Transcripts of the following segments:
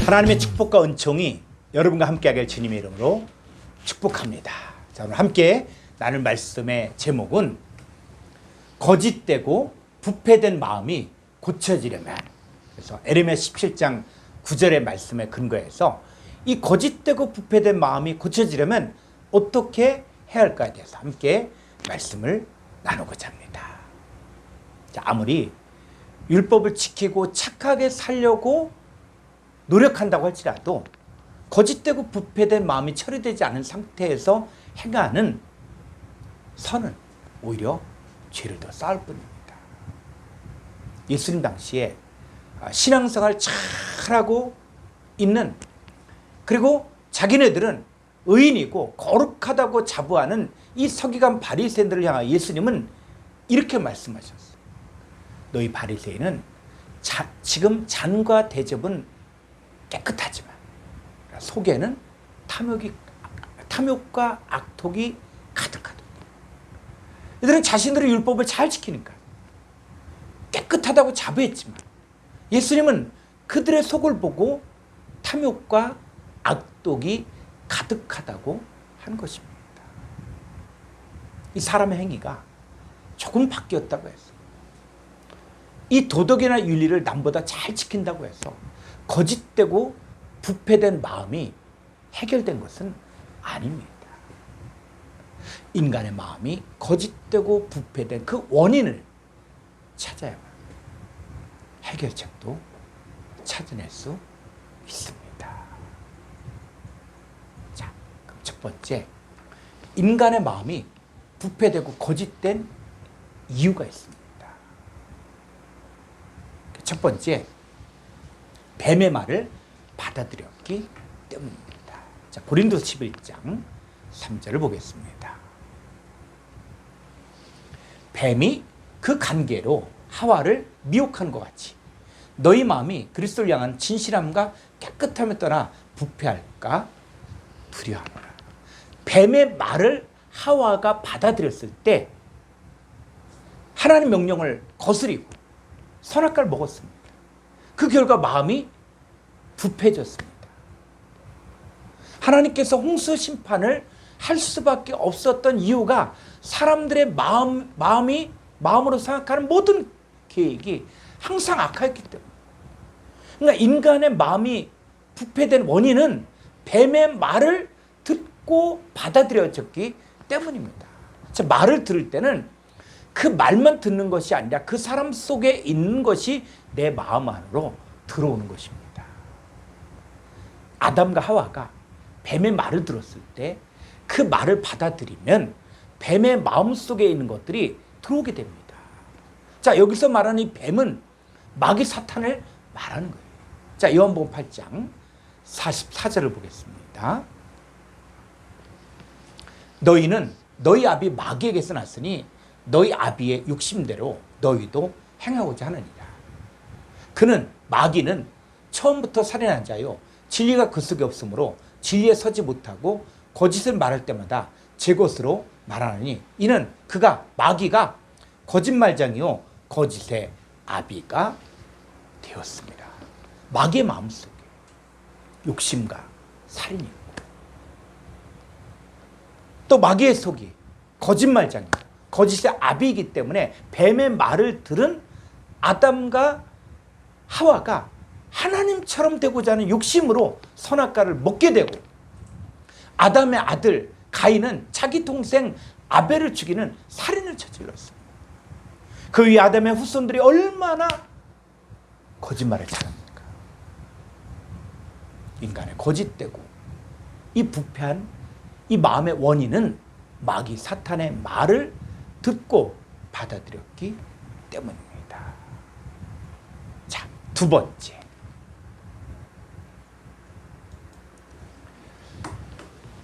하나님의 축복과 은총이 여러분과 함께하길 주님의 이름으로 축복합니다. 자, 오늘 함께 나눌 말씀의 제목은 거짓되고 부패된 마음이 고쳐지려면, 그래서 에레미야 17장 9절의 말씀에 근거해서 이 거짓되고 부패된 마음이 고쳐지려면 어떻게 해야 할까에 대해서 함께 말씀을 나누고자 합니다. 자, 아무리 율법을 지키고 착하게 살려고 노력한다고 할지라도 거짓되고 부패된 마음이 처리되지 않은 상태에서 행하는 선은 오히려 죄를 더 쌓을 뿐입니다. 예수님 당시에 신앙생활 잘하고 있는, 그리고 자기네들은 의인이고 거룩하다고 자부하는 이 서기관 바리새인들을 향하여 예수님은 이렇게 말씀하셨어요. 너희 바리새인은 지금 잔과 대접은 깨끗하지만 속에는 탐욕과 악독이 가득하다. 이들은 자신들의 율법을 잘 지키니까 깨끗하다고 자부했지만 예수님은 그들의 속을 보고 탐욕과 악독이 가득하다고 한 것입니다. 이 사람의 행위가 조금 바뀌었다고 해서, 이 도덕이나 윤리를 남보다 잘 지킨다고 해서 거짓되고 부패된 마음이 해결된 것은 아닙니다. 인간의 마음이 거짓되고 부패된 그 원인을 찾아야만 해결책도 찾아낼 수 있습니다. 자, 그럼 첫 번째, 인간의 마음이 부패되고 거짓된 이유가 있습니다. 첫 번째, 뱀의 말을 받아들였기 때문입니다. 자, 고린도서 11장 3절을 보겠습니다. 뱀이 그 간계로 하와를 미혹한 것 같이 너희 마음이 그리스도를 향한 진실함과 깨끗함에 떠나 부패할까 두려워하노라. 뱀의 말을 하와가 받아들였을 때 하나님 명령을 거스리고 선악과를 먹었습니다. 그 결과 마음이 부패해졌습니다. 하나님께서 홍수 심판을 할 수밖에 없었던 이유가 사람들의 마음으로 생각하는 모든 계획이 항상 악하였기 때문에. 그러니까 인간의 마음이 부패된 원인은 뱀의 말을 듣고 받아들여졌기 때문입니다. 말을 들을 때는 그 말만 듣는 것이 아니라 그 사람 속에 있는 것이 내 마음 안으로 들어오는 것입니다. 아담과 하와가 뱀의 말을 들었을 때 그 말을 받아들이면 뱀의 마음속에 있는 것들이 들어오게 됩니다. 자, 여기서 말하는 이 뱀은 마귀 사탄을 말하는 거예요. 자, 요한복음 8장 44절을 보겠습니다. 너희는 너희 아비 마귀에게서 났으니 너희 아비의 욕심대로 너희도 행하고자 하느니라. 그는, 마귀는 처음부터 살인한 자요 진리가 그 속에 없으므로 진리에 서지 못하고 거짓을 말할 때마다 제 것으로 말하느니 이는 마귀가 거짓말장이요 거짓의 아비가 되었습니다. 마귀의 마음속에 욕심과 살인이 있고, 또 마귀의 속이 거짓말장이요 거짓의 아비이기 때문에 뱀의 말을 들은 아담과 하와가 하나님처럼 되고자 하는 욕심으로 선악과를 먹게 되고, 아담의 아들 가인은 자기 동생 아벨을 죽이는 살인을 저질렀습니다. 그 위에 아담의 후손들이 얼마나 거짓말을 잘합니까? 인간의 거짓되고 이 부패한 이 마음의 원인은 마귀 사탄의 말을 듣고 받아들였기 때문입니다. 자, 두 번째,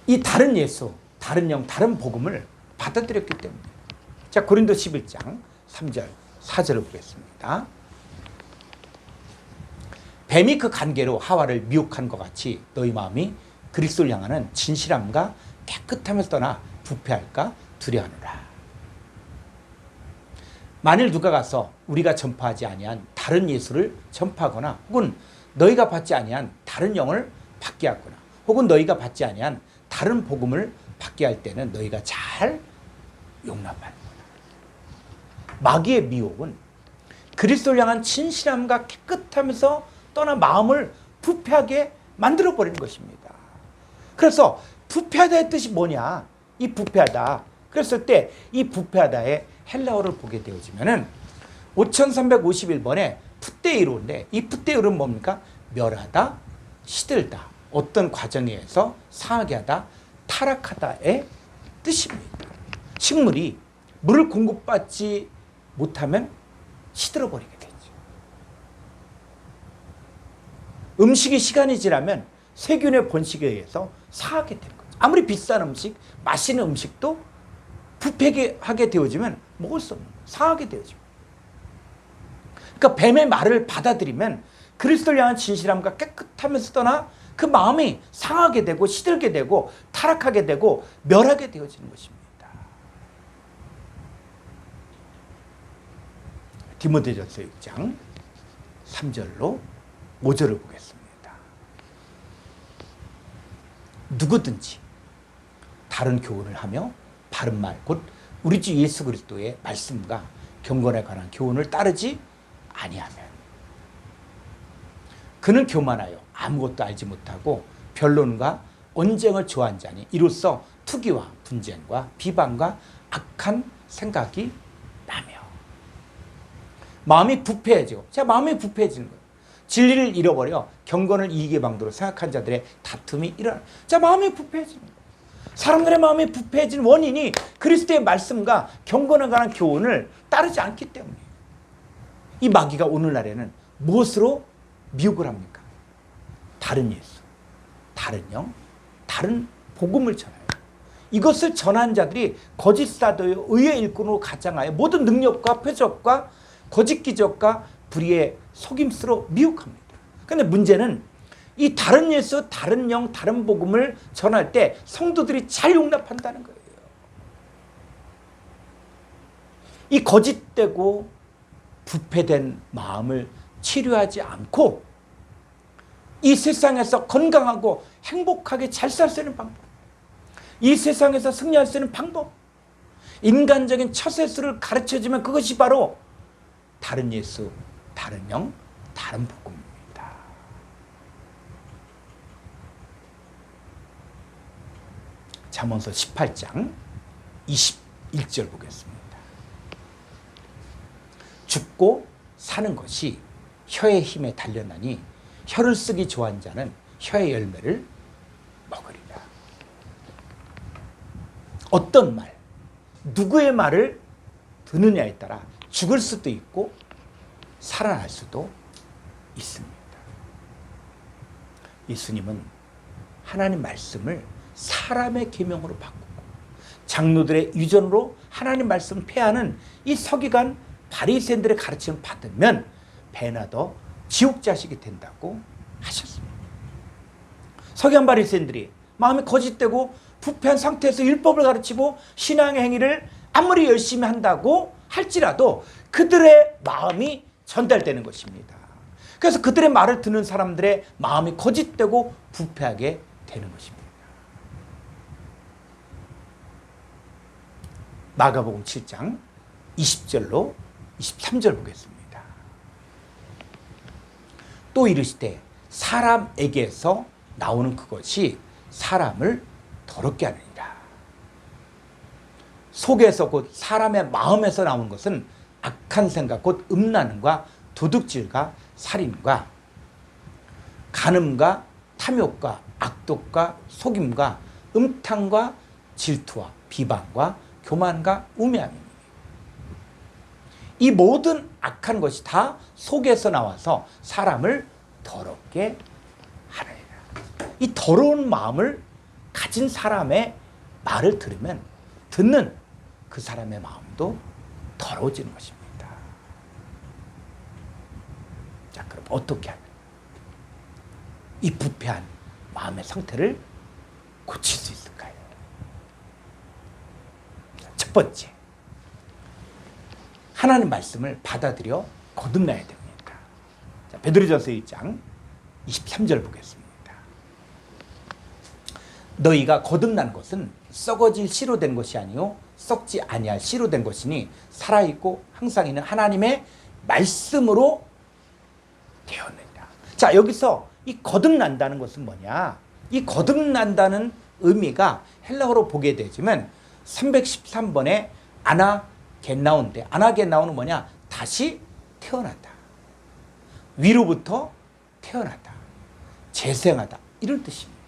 이 다른 예수, 다른 영, 다른 복음을 받아들였기 때문에. 자, 고린도 11장 3절 4절을 보겠습니다. 뱀이 그 간계로 하와를 미혹한 것 같이 너희 마음이 그리스도를 향하는 진실함과 깨끗함을 떠나 부패할까 두려워하노라. 만일 누가 가서 우리가 전파하지 아니한 다른 예수를 전파하거나 혹은 너희가 받지 아니한 다른 영을 받게 하거나 혹은 너희가 받지 아니한 다른 복음을 받게 할 때는 너희가 잘 용납하는 거다. 마귀의 미혹은 그리스도를 향한 진실함과 깨끗하면서 떠나 마음을 부패하게 만들어버리는 것입니다. 그래서 부패하다의 뜻이 뭐냐? 이 부패하다. 그랬을 때 이 부패하다의 헬라어를 보게 되어지면은 5351번에 푸테이로인데 이 푸테이로는 뭡니까? 멸하다, 시들다, 어떤 과정에 의해서 상하게 하다, 타락하다의 뜻입니다. 식물이 물을 공급받지 못하면 시들어버리게 되죠. 음식이 시간이 지나면 세균의 번식에 의해서 상하게 되는 거죠. 아무리 비싼 음식, 맛있는 음식도 부패하게 되어지면 먹을 수 없는 거예요. 상하게 되어집니다. 그러니까 뱀의 말을 받아들이면 그리스도를 향한 진실함과 깨끗하면서 떠나 그 마음이 상하게 되고 시들게 되고 타락하게 되고 멸하게 되어지는 것입니다. 디모데전서 6장 3절로 5절을 보겠습니다. 누구든지 다른 교훈을 하며 바른 말, 곧 우리 주 예수 그리스도의 말씀과 경건에 관한 교훈을 따르지 아니하면 그는 교만하여 아무것도 알지 못하고 변론과 언쟁을 좋아한 자니 이로써 투기와 분쟁과 비방과 악한 생각이 나며 마음이 부패해지고 마음이 부패해지는 거예요. 진리를 잃어버려 경건을 이익의 방도로 생각한 자들의 다툼이 일어나요. 마음이 부패해지는 거예요. 사람들의 마음이 부패해진 원인이 그리스도의 말씀과 경건에 관한 교훈을 따르지 않기 때문이에요. 이 마귀가 오늘날에는 무엇으로 미혹을 합니까? 다른 예수, 다른 영, 다른 복음을 전해요. 이것을 전한 자들이 거짓 사도요 의의 일꾼으로 가장하여 모든 능력과 표적과 거짓 기적과 불의의 속임수로 미혹합니다. 그런데 문제는 이 다른 예수, 다른 영, 다른 복음을 전할 때 성도들이 잘 용납한다는 거예요. 이 거짓되고 부패된 마음을 치료하지 않고 이 세상에서 건강하고 행복하게 잘 살 수 있는 방법, 이 세상에서 승리할 수 있는 방법, 인간적인 처세술을 가르쳐주면 그것이 바로 다른 예수, 다른 영, 다른 복음입니다. 잠언서 18장 21절 보겠습니다. 죽고 사는 것이 혀의 힘에 달렸나니 혀를 쓰기 좋아하는 자는 혀의 열매를 먹으리라. 어떤 말, 누구의 말을 듣느냐에 따라 죽을 수도 있고 살아날 수도 있습니다. 예수님은 하나님 말씀을 사람의 계명으로 바꾸고 장로들의 유전으로 하나님 말씀을 폐하는 이 서기관 바리새인들의 가르침을 받으면 배나 더 지옥 자식이 된다고 하셨습니다. 서기관 바리새인들이 마음이 거짓되고 부패한 상태에서 율법을 가르치고 신앙의 행위를 아무리 열심히 한다고 할지라도 그들의 마음이 전달되는 것입니다. 그래서 그들의 말을 듣는 사람들의 마음이 거짓되고 부패하게 되는 것입니다. 마가복음 7장 20절로 23절 보겠습니다. 또 이르시되 사람에게서 나오는 그것이 사람을 더럽게 하느니라. 속에서 곧 사람의 마음에서 나오는 것은 악한 생각 곧 음란과 도둑질과 살인과 간음과 탐욕과 악독과 속임과 음탕과 질투와 비방과 교만과 우매함입니다. 이 모든 악한 것이 다 속에서 나와서 사람을 더럽게 하느니라. 이 더러운 마음을 가진 사람의 말을 들으면 듣는 그 사람의 마음도 더러워지는 것입니다. 자, 그럼 어떻게 하면 이 부패한 마음의 상태를 고칠 수 있을까요? 첫 번째, 하나님 말씀을 받아들여 거듭나야 됩니다. 자, 베드로전서 1장 23절 보겠습니다. 너희가 거듭난 것은 썩어질 씨로 된 것이 아니요 썩지 아니할 씨로 된 것이니 살아있고 항상 있는 하나님의 말씀으로 되었느니라. 자, 여기서 이 거듭난다는 것은 뭐냐? 이 거듭난다는 의미가 헬라어로 보게 되지만 313번에 아나겟나온데, 아나겟나온은 뭐냐? 다시 태어난다. 위로부터 태어난다. 재생하다. 이런 뜻입니다.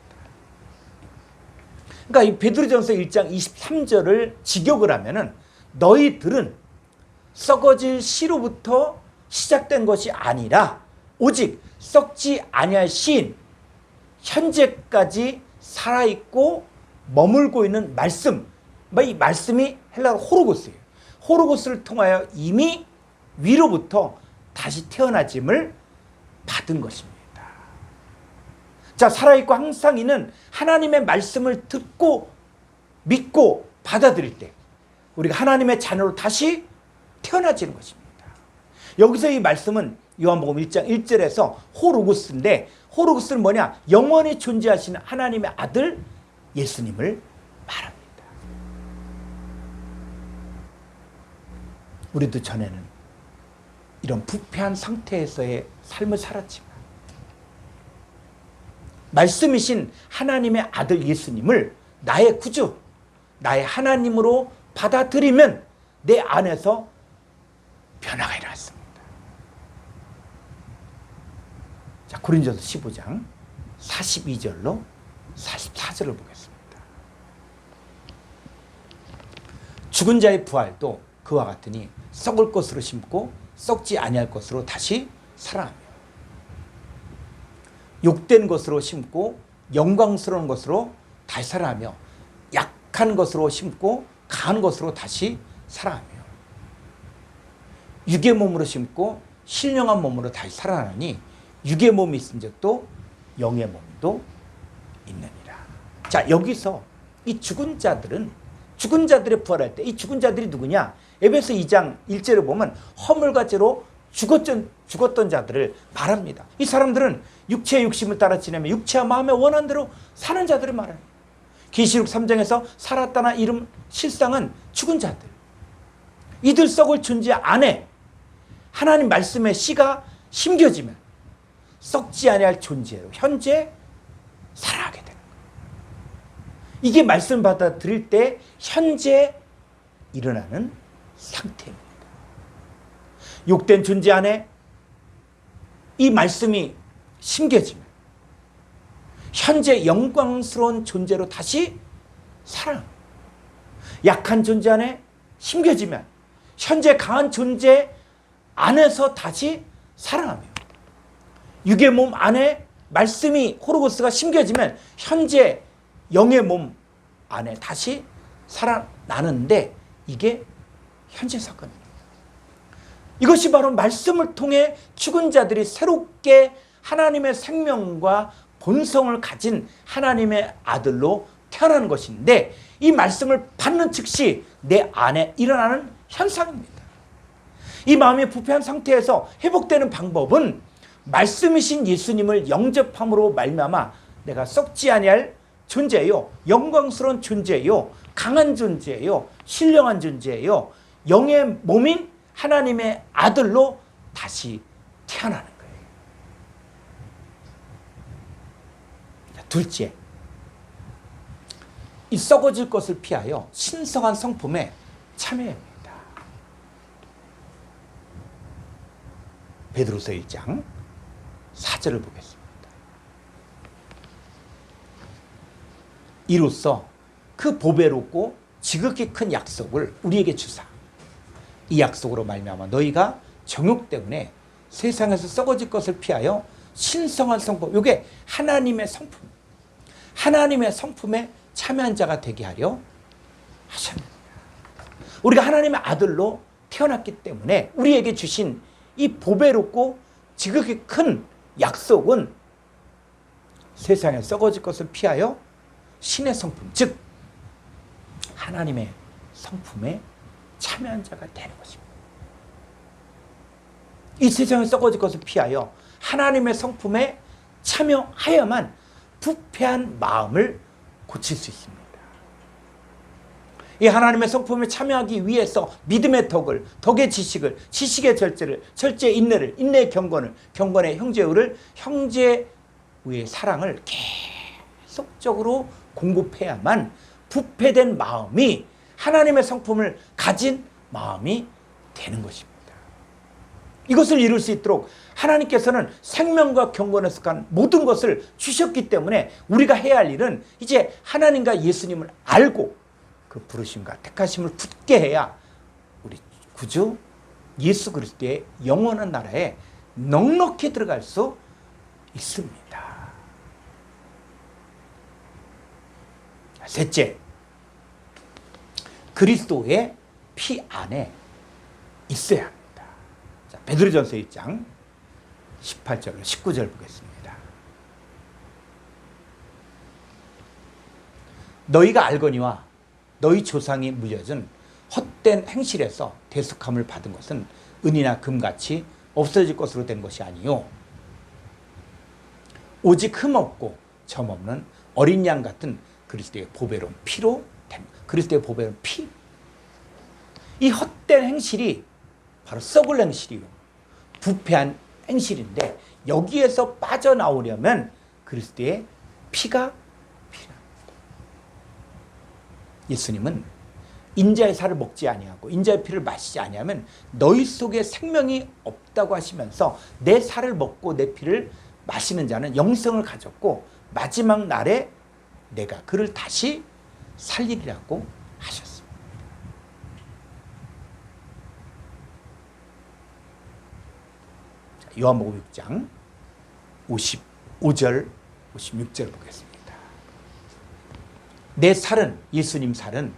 그러니까 이 베드로전서 1장 23절을 직역을 하면은 너희들은 썩어질 씨로부터 시작된 것이 아니라 오직 썩지 아니할 씨인 현재까지 살아있고 머물고 있는 말씀, 이 말씀이 헬라어 호로고스예요. 호로고스를 통하여 이미 위로부터 다시 태어나짐을 받은 것입니다. 자, 살아있고 항상 있는 하나님의 말씀을 듣고 믿고 받아들일 때 우리가 하나님의 자녀로 다시 태어나지는 것입니다. 여기서 이 말씀은 요한복음 1장 1절에서 호로고스인데, 호로고스는 뭐냐? 영원히 존재하시는 하나님의 아들 예수님을 말합니다. 우리도 전에는 이런 부패한 상태에서의 삶을 살았지만 말씀이신 하나님의 아들 예수님을 나의 구주, 나의 하나님으로 받아들이면 내 안에서 변화가 일어났습니다. 자, 고린도서 15장 42절로 44절을 보겠습니다. 죽은 자의 부활도 그와 같으니 썩을 것으로 심고 썩지 아니할 것으로 다시 살아나며 욕된 것으로 심고 영광스러운 것으로 다시 살아나며 약한 것으로 심고 강한 것으로 다시 살아나며 육의 몸으로 심고 신령한 몸으로 다시 살아나니 육의 몸이 있은 적도 영의 몸도 있느니라. 자, 여기서 이 죽은 자들의 부활할 때 이 죽은 자들이 누구냐? 에베소 2장 1절을 보면 허물과 죄로 죽었던 자들을 말합니다. 이 사람들은 육체의 욕심을 따라 지내며 육체와 마음의 원한 대로 사는 자들을 말합니다. 계시록 3장에서 살았다나 이름 실상은 죽은 자들. 이들 썩을 존재 안에 하나님 말씀의 씨가 심겨지면 썩지 아니할 존재로 현재 살아가게 되는 거예요. 이게 말씀 받아들일 때 현재 일어나는 상태입니다. 욕된 존재 안에 이 말씀이 심겨지면 현재 영광스러운 존재로 다시 살아납니다. 약한 존재 안에 심겨지면 현재 강한 존재 안에서 다시 살아나며 육의 몸 안에 말씀이 호로고스가 심겨지면 현재 영의 몸 안에 다시 살아나는데 이게 현재 사건입니다. 이것이 바로 말씀을 통해 죽은 자들이 새롭게 하나님의 생명과 본성을 가진 하나님의 아들로 태어나는 것인데 이 말씀을 받는 즉시 내 안에 일어나는 현상입니다. 이 마음이 부패한 상태에서 회복되는 방법은 말씀이신 예수님을 영접함으로 말미암아 내가 썩지 아니할 존재요, 영광스러운 존재요, 강한 존재요, 신령한 존재요, 영의 몸인 하나님의 아들로 다시 태어나는 거예요. 둘째, 이 썩어질 것을 피하여 신성한 성품에 참여합니다. 베드로서 1장 4절을 보겠습니다. 이로써 그 보배롭고 지극히 큰 약속을 우리에게 주사 이 약속으로 말미암아 너희가 정욕 때문에 세상에서 썩어질 것을 피하여 신성한 성품, 이게 하나님의 성품, 하나님의 성품에 참여한 자가 되게 하려 하셨느니라. 우리가 하나님의 아들로 태어났기 때문에 우리에게 주신 이 보배롭고 지극히 큰 약속은 세상에 썩어질 것을 피하여 신의 성품, 즉 하나님의 성품에 참여한 자가 되는 것입니다. 이 세상에 썩어질 것을 피하여 하나님의 성품에 참여하여만 부패한 마음을 고칠 수 있습니다. 이 하나님의 성품에 참여하기 위해서 믿음의 덕을, 덕의 지식을, 지식의 절제를, 절제의 인내를, 인내의 경건을, 경건의 형제의를, 형제의 사랑을 계속적으로 공급해야만 부패된 마음이 하나님의 성품을 가진 마음이 되는 것입니다. 이것을 이룰 수 있도록 하나님께서는 생명과 경건에 속한 모든 것을 주셨기 때문에 우리가 해야 할 일은 이제 하나님과 예수님을 알고 그 부르심과 택하심을 굳게 해야 우리 구주 예수 그리스도의 영원한 나라에 넉넉히 들어갈 수 있습니다. 셋째, 그리스도의 피 안에 있어야 합니다. 자, 베드로전서 1장 18절, 19절 보겠습니다. 너희가 알거니와 너희 조상이 물려준 헛된 행실에서 대속함을 받은 것은 은이나 금같이 없어질 것으로 된 것이 아니요 오직 흠없고 점없는 어린 양 같은 그리스도의 보배로운 피로 된 그리스도의 보배로운 피. 이 헛된 행실이 바로 썩을 행실이요 부패한 행실인데 여기에서 빠져나오려면 그리스도의 피가 필요합니다. 예수님은 인자의 살을 먹지 아니하고 인자의 피를 마시지 아니하면 너희 속에 생명이 없다고 하시면서 내 살을 먹고 내 피를 마시는 자는 영생을 가졌고 마지막 날에 내가 그를 다시 살리리라고 하셨습니다. 요한복음 6장 55절 56절 보겠습니다. 내 살은 예수님 살은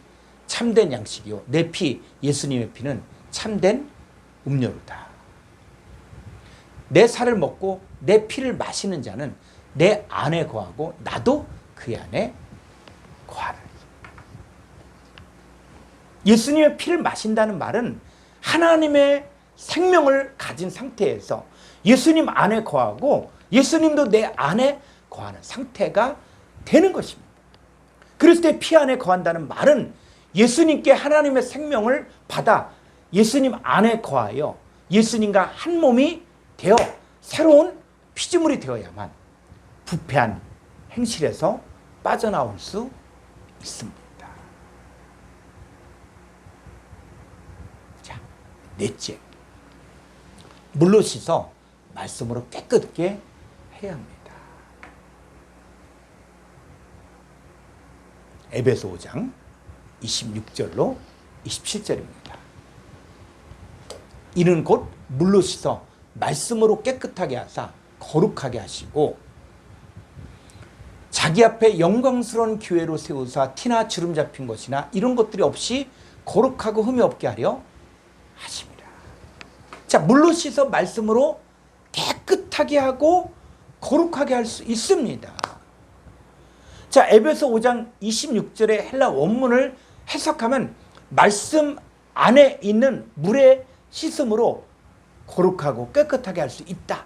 참된 양식이요 내 피 예수님의 피는 참된 음료로다. 내 살을 먹고 내 피를 마시는 자는 내 안에 거하고 나도 그 안에 거하라. 예수님의 피를 마신다는 말은 하나님의 생명을 가진 상태에서 예수님 안에 거하고 예수님도 내 안에 거하는 상태가 되는 것입니다. 그리스도의 피 안에 거한다는 말은 예수님께 하나님의 생명을 받아 예수님 안에 거하여 예수님과 한 몸이 되어 새로운 피조물이 되어야만 부패한 행실에서 빠져나올 수 있습니다. 자, 넷째, 물로 씻어 말씀으로 깨끗게 해야 합니다. 에베소 5장 26절로 27절입니다. 이는 곧 물로 씻어 말씀으로 깨끗하게 하사 거룩하게 하시고 자기 앞에 영광스러운 교회로 세우사 티나 주름 잡힌 것이나 이런 것들이 없이 거룩하고 흠이 없게 하려 하십니다. 자, 물로 씻어 말씀으로 깨끗하게 하고 거룩하게 할 수 있습니다. 자, 에베소 5장 26절의 헬라 원문을 해석하면 말씀 안에 있는 물의 씻음으로 거룩하고 깨끗하게 할 수 있다.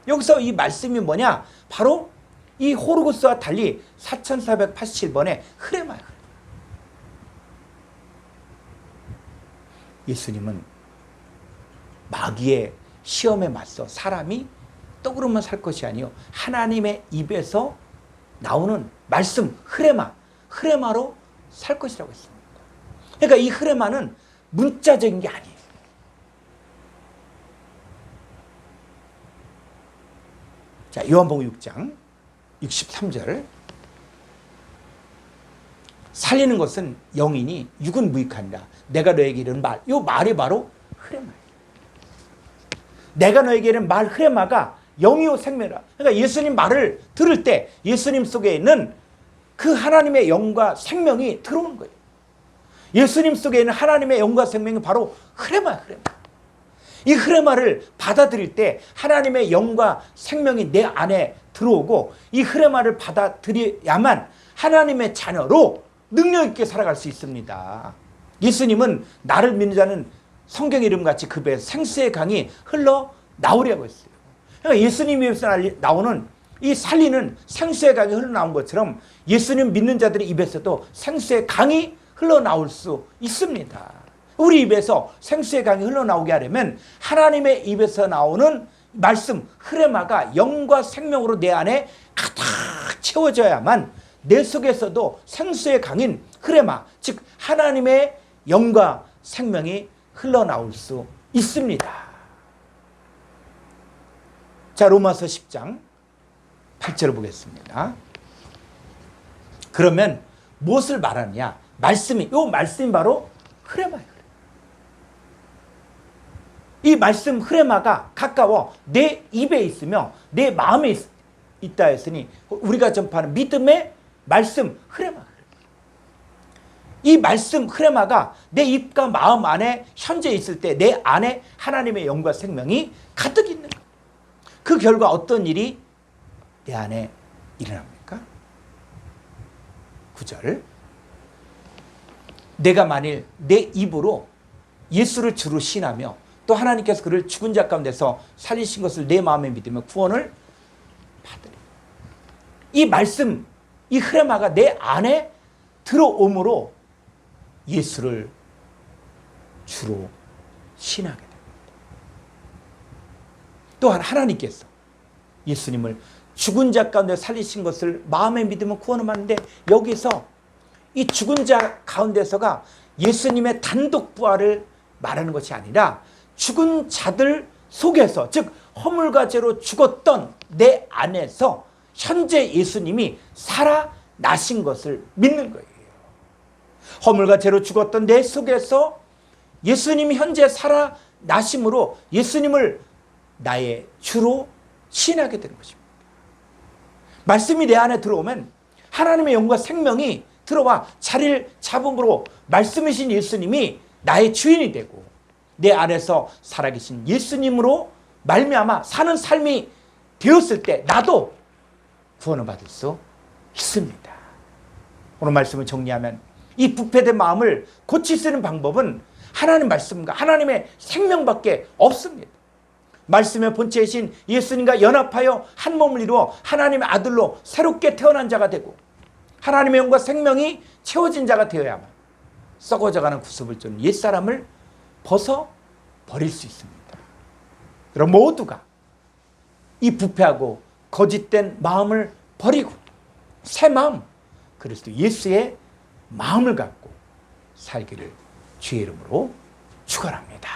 여기서 이 말씀이 뭐냐? 바로 이 호르고스와 달리 4487번의 흐레마야. 예수님은 마귀의 시험에 맞서 사람이 떡으로만 살 것이 아니요 하나님의 입에서 나오는 말씀 흐레마로 살 것이라고 했습니다. 그러니까 이 흐레마는 문자적인 게 아니에요. 자, 요한복음 6장 63절 살리는 것은 영이니 육은 무익하니라. 내가 너에게 이르는 말, 이 말이 바로 흐레마예요. 내가 너에게 이르는 말 흐레마가 영이요 생명이라. 그러니까 예수님 말을 들을 때 예수님 속에 있는 그 하나님의 영과 생명이 들어오는 거예요. 예수님 속에 있는 하나님의 영과 생명이 바로 흐레마야, 흐레마. 이 흐레마를 받아들일 때 하나님의 영과 생명이 내 안에 들어오고 이 흐레마를 받아들여야만 하나님의 자녀로 능력 있게 살아갈 수 있습니다. 예수님은 나를 믿는 자는 성경 이름같이 그 배에 생수의 강이 흘러 나오려고 했어요. 그러니까 예수님에서 나오는 이 살리는 생수의 강이 흘러나온 것처럼 예수님 믿는 자들의 입에서도 생수의 강이 흘러나올 수 있습니다. 우리 입에서 생수의 강이 흘러나오게 하려면 하나님의 입에서 나오는 말씀 흐레마가 영과 생명으로 내 안에 가득 채워져야만 내 속에서도 생수의 강인 흐레마, 즉 하나님의 영과 생명이 흘러나올 수 있습니다. 자, 로마서 10장 8절을 보겠습니다. 그러면 무엇을 말하느냐? 말씀이 바로 흐레마예요. 이 말씀 흐레마가 가까워 내 입에 있으며 내 마음에 있다 했으니 우리가 전파하는 믿음의 말씀 흐레마. 이 말씀 흐레마가 내 입과 마음 안에 현재 있을 때 내 안에 하나님의 영과 생명이 가득 있는 거예요. 그 결과 어떤 일이 내 안에 일어납니까? 9절. 내가 만일 내 입으로 예수를 주로 신하며 또 하나님께서 그를 죽은 자 가운데서 살리신 것을 내 마음에 믿으며 구원을 받으리. 이 말씀, 이 흐레마가 내 안에 들어옴으로 예수를 주로 신하게 됩니다. 또한 하나님께서 예수님을 죽은 자 가운데 살리신 것을 마음에 믿으면 구원을 받는데, 여기서 이 죽은 자 가운데서가 예수님의 단독 부활을 말하는 것이 아니라 죽은 자들 속에서, 즉 허물과 죄로 죽었던 내 안에서 현재 예수님이 살아나신 것을 믿는 거예요. 허물과 죄로 죽었던 내 속에서 예수님이 현재 살아나심으로 예수님을 나의 주로 신하게 되는 것입니다. 말씀이 내 안에 들어오면 하나님의 영과 생명이 들어와 자리를 잡음으로 말씀이신 예수님이 나의 주인이 되고 내 안에서 살아계신 예수님으로 말미암아 사는 삶이 되었을 때 나도 구원을 받을 수 있습니다. 오늘 말씀을 정리하면 이 부패된 마음을 고칠 수 있는 방법은 하나님 말씀과 하나님의 생명밖에 없습니다. 말씀의 본체이신 예수님과 연합하여 한 몸을 이루어 하나님의 아들로 새롭게 태어난 자가 되고 하나님의 영과 생명이 채워진 자가 되어야만 썩어져가는 구습을 쫓는 옛사람을 벗어버릴 수 있습니다. 그럼 모두가 이 부패하고 거짓된 마음을 버리고 새 마음, 그리스도 예수의 마음을 갖고 살기를 주의 이름으로 축원합니다.